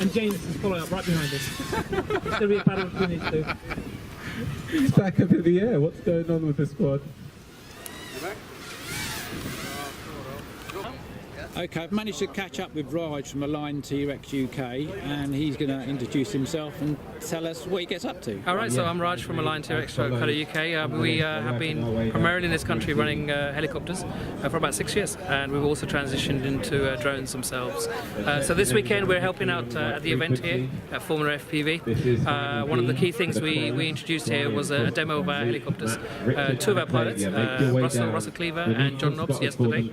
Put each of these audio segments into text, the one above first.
and James is following up right behind us. It's going to be a battle between these two. He's back up in the air. What's going on with the squad? Okay, I've managed to catch up with Raj from Align T-Rex UK, and he's going to introduce himself and tell us what he gets up to. Alright, so I'm Raj from Align T-Rex UK. We have been primarily in this country running helicopters for about 6 years, and we've also transitioned into drones themselves. So this weekend we're helping out at the event here at Formula FPV. One of the key things we introduced here was a demo of our helicopters. Two of our pilots, Russell Cleaver and John Nobbs, yesterday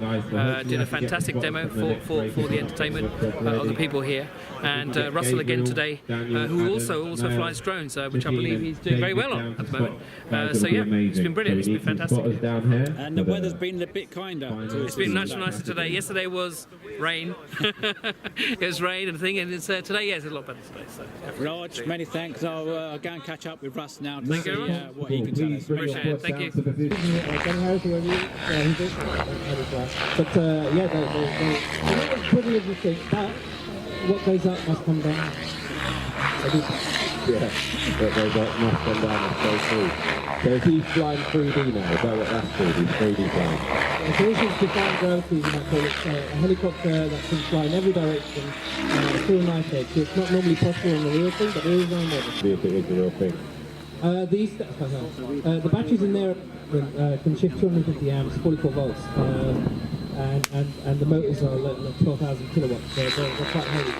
did a fantastic demo for the entertainment of the people here, and Russell again today, who also flies drones, which I believe he's doing very well on at the moment. So yeah, it's been brilliant, it's been fantastic. And the weather's been a bit kinder. It's been much nicer today. Yesterday was rain. It was rain and thing, and it's, today, yeah, it's a lot better today. So, Raj, many thanks. I'll go and catch up with Russ now to Thank see you very much. what he can tell us. Appreciate it, thank you. But yeah, the privilege of things, but what goes up must come down. Yeah, what goes up must come down and go through. So is he flying 3D now? Is that what that's called? He's 3D flying? Yeah, so this is Design Gravity, you might call it, a helicopter that can fly in every direction through a knife edge. So it's not normally possible on the real thing, but there is one model. See if it is the real thing. The batteries in there can shift 250 amps, 44 volts, and the motors are like 12,000 kilowatts, so they're quite heavy.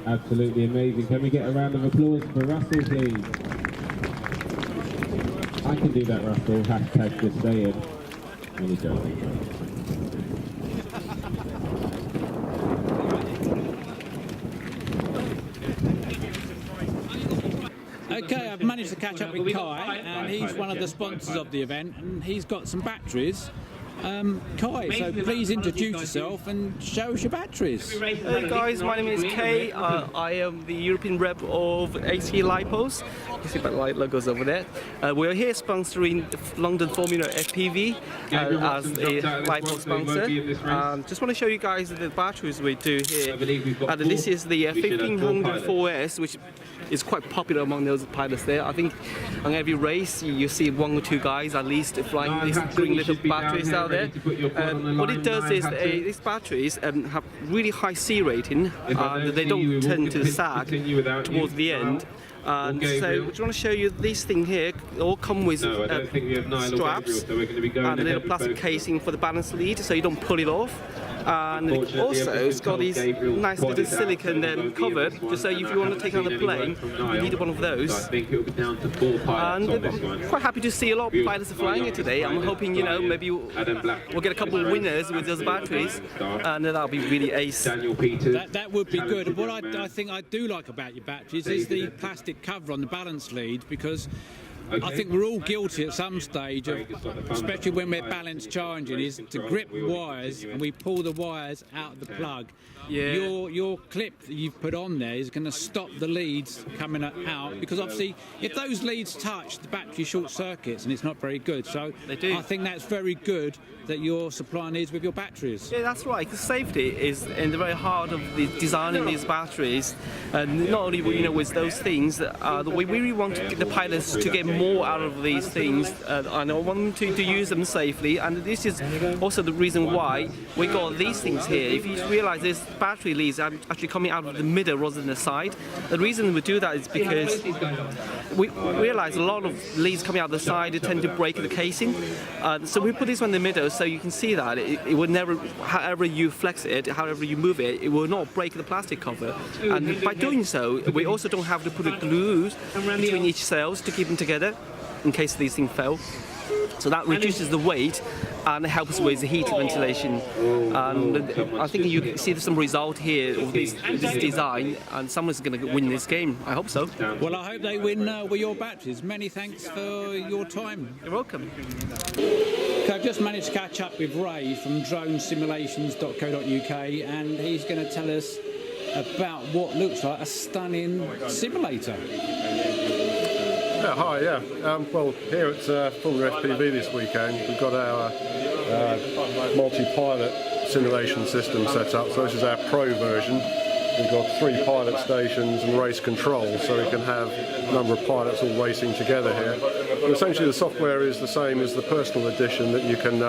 Absolutely amazing. Can we get a round of applause for Russell, please? I can do that, Russell. Hashtag just saying. Really joking. Okay, I've managed to catch up with Kai, and he's one of the sponsors of the event, and he's got some batteries. Kai, so please introduce yourself and show us your batteries. Hey guys, my name is Kay. I am the European rep of AC Lipos. You see my logos over there. We're here sponsoring London Formula FPV as a Lipo sponsor. Just want to show you guys the batteries we do here. This is the 1504S, which is quite popular among those pilots there. I think on every race you see one or two guys at least flying these green little batteries out there. What it does is these batteries have really high C rating, and they don't tend to sag towards the end. And so I just want to show you this thing here. They all come with straps and a little plastic casing for the balance lead, so you don't pull it off. And also it's got these nice little silicone covered, just so if you want to take on the plane, you need one of those. And I'm quite happy to see a lot of pilots flying it today. I'm hoping, you know, maybe we'll get a couple of winners with those batteries, and that'll be really ace. That would be good. And what I think I do like about your batteries is the plastic cover on the balance lead, because I think we're all guilty at some stage of, especially when we're balance charging, is to grip wires and we pull the wires out of the plug. Yeah. Your clip that you've put on there is going to stop the leads coming out, because obviously if those leads touch, the battery short circuits and it's not very good. So They do. I think that's very good that you're supplying these with your batteries. Yeah, that's right. Because safety is in the very heart of the designing these batteries, and not only with those things, we really want to get the pilots to get more out of these things, and I want them to use them safely. And this is also the reason why we got these things here. If you realise this battery leads are actually coming out of the middle rather than the side. The reason we do that is because we realise a lot of leads coming out the side tend to break the casing. So we put this one in the middle, so you can see that it will never, however you flex it, however you move it, it will not break the plastic cover. And by doing so, we also don't have to put a glue between each cells to keep them together in case these things fail. So that reduces the weight and helps with the heat ventilation. And I think you can see some result here of this design, and someone's going to win this game. I hope so. Well, I hope they win with your batteries. Many thanks for your time. You're welcome. Okay, I've just managed to catch up with Ray from dronesimulations.co.uk, and he's going to tell us about what looks like a stunning simulator. Yeah, hi, yeah. Well, here at Formula FPV this weekend, we've got our multi-pilot simulation system set up. So this is our Pro version. We've got 3 pilot stations and race control, so we can have a number of pilots all racing together here. But essentially the software is the same as the personal edition that you can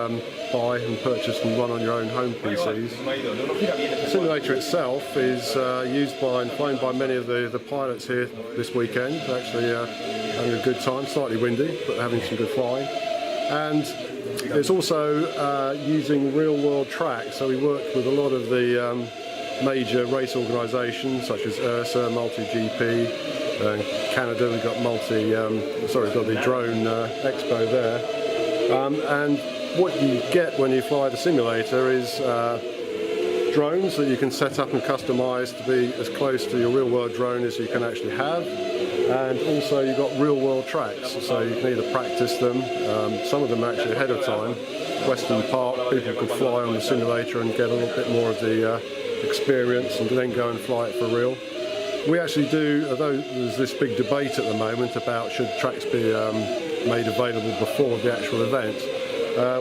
buy and purchase and run on your own home PCs. The simulator itself is used by and flown by many of the pilots here this weekend. They're actually having a good time, slightly windy, but having some good flying. And it's also using real-world tracks, so we worked with a lot of the major race organisations such as URSA, Multi-GP. Canada, we've got we've got the Drone Expo there. And what you get when you fly the simulator is drones that you can set up and customise to be as close to your real-world drone as you can actually have. And also you've got real-world tracks, so you can either practice them, some of them actually ahead of time. Western Park, people could fly on the simulator and get a little bit more of the experience and then go and fly it for real. We actually do, although there's this big debate at the moment about should tracks be made available before the actual event,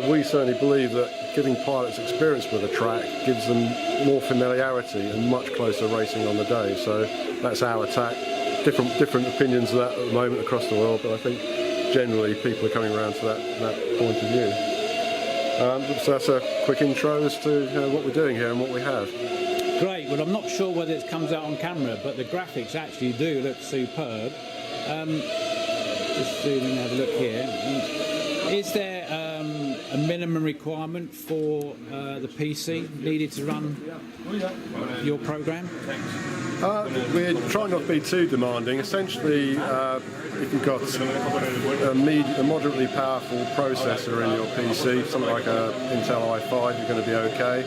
we certainly believe that giving pilots experience with a track gives them more familiarity and much closer racing on the day. So that's our attack. Different opinions of that at the moment across the world, but I think generally people are coming around to that point of view. So that's a quick intro as to what we're doing here and what we have. Great. Well, I'm not sure whether it comes out on camera, but the graphics actually do look superb. Just zoom in and have a look here. Is there a minimum requirement for the PC needed to run your program? We're trying not to be too demanding. Essentially, if you've got a moderately powerful processor in your PC, something like a Intel i5, you're going to be okay.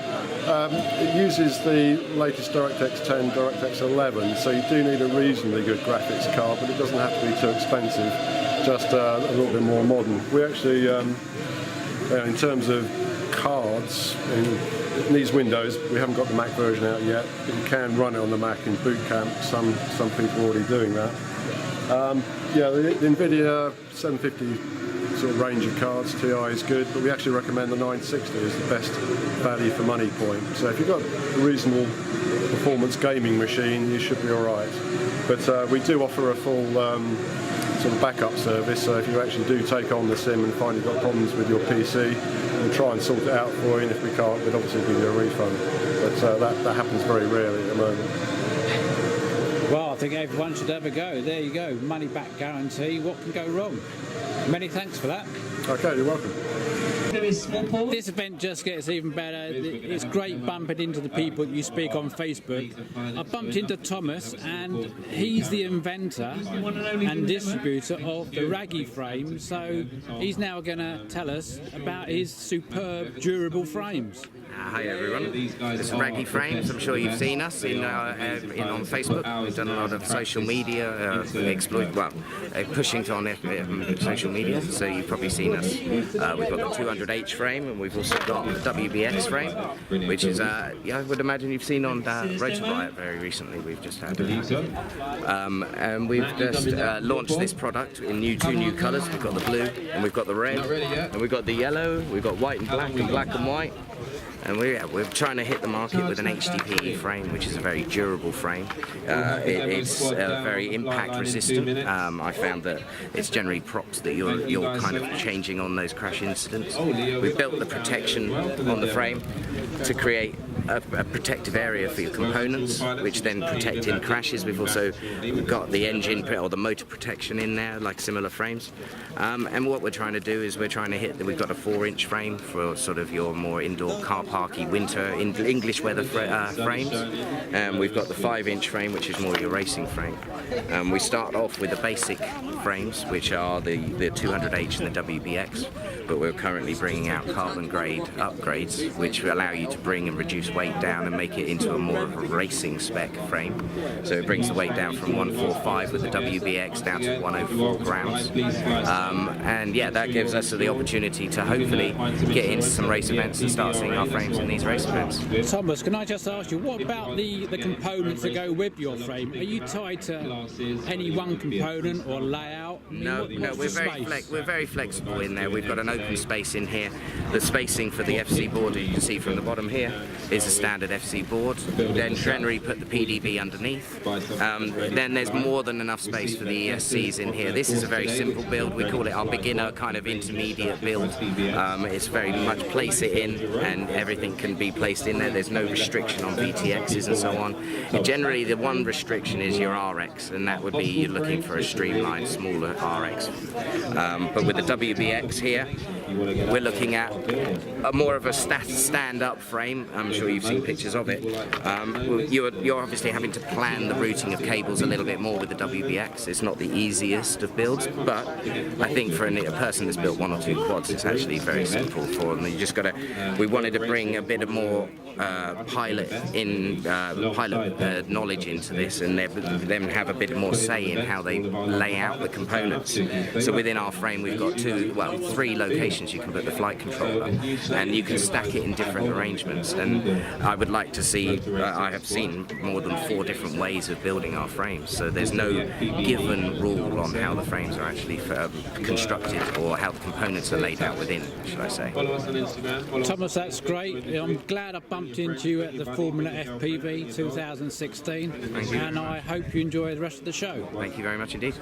It uses the latest DirectX 10, DirectX 11, so you do need a reasonably good graphics card, but it doesn't have to be too expensive, just a little bit more modern. We actually, in terms of cards, in these Windows, we haven't got the Mac version out yet, but you can run it on the Mac in boot camp. Some people are already doing that. The NVIDIA 750 sort of range of cards, TI is good, but we actually recommend the 960 as the best value for money point. So if you've got a reasonable performance gaming machine, you should be all right. But we do offer a full sort of backup service, so if you actually do take on the sim and find you've got problems with your PC, we'll try and sort it out for you, and if we can't, we'll obviously give you a refund. But that happens very rarely at the moment. Well, I think everyone should have a go. There you go, money back guarantee. What can go wrong? Many thanks for that. Okay, you're welcome. This event just gets even better. It's great bumping into the people you speak on Facebook. I bumped into Thomas, and he's the inventor and distributor of the Raggy frame, so he's now going to tell us about his superb, durable frames. Hi everyone, this is Raggy Frames. I'm sure you've seen us on Facebook. We've done a lot of social media, pushing on social media, so you've probably seen us. We've got the 200H frame, and we've also got the WBX frame, which is, I would imagine you've seen on Rotor Riot very recently. We've just had and we've just launched this product in two new colours. We've got the blue, and we've got the red, and we've got the yellow, we've got white and black and white. And we're trying to hit the market with an HDPE frame, which is a very durable frame. It's very impact resistant. I found that it's generally props that you're kind of changing on those crash incidents. We've built the protection on the frame to create a protective area for your components, which then protect in crashes. We've also got the engine or the motor protection in there, like similar frames. And what we're trying to do is we're trying to hit that. We've got a 4-inch frame for sort of your more indoor car parky winter English weather frames. And we've got the 5-inch frame, which is more your racing frame. We start off with the basic frames, which are the 200H and the WBX, but we're currently bringing out carbon grade upgrades, which allow you to bring and reduce weight down and make it into a more of a racing spec frame. So it brings the weight down from 145 with the WBX down to 104 grams. And yeah, that gives us the opportunity to hopefully get into some race events and start seeing our frames in these race events. Thomas, can I just ask you, what about the components that go with your frame? Are you tied to any one component or layout? No, we're very flexible in there. We've got an open space in here. The spacing for the FC board, you can see from the bottom here, is a standard FC board. Then generally put the PDB underneath. Then there's more than enough space for the ESCs in here. This is a very simple build. We call it our beginner kind of intermediate build. It's very much place it in and everything can be placed in there. There's no restriction on VTXs and so on. Generally the one restriction is your RX, and that would be you're looking for a streamlined, smaller RX. But with the WBX here, we're looking at more of a stand-up frame. I'm sure you've seen pictures of it. You're obviously having to plan the routing of cables a little bit more with the WBX. It's not the easiest of builds, but I think for a person that's built 1 or 2 quads, it's actually very simple for them. You just got to. We wanted to bring a bit of more pilot knowledge into this, and them have a bit more say in how they lay out the components. So within our frame, we've got 3 locations you can put the flight controller, and you can stack it in different arrangements. And I would like to see. I have seen more than 4 different ways of building our frames. So there's no given rule on how the frames are actually constructed or how the components are laid out within, should I say. Thomas, that's great. I'm glad I bumped into you at the Formula FPV 2016, and I hope you enjoy the rest of the show. Thank you very much indeed.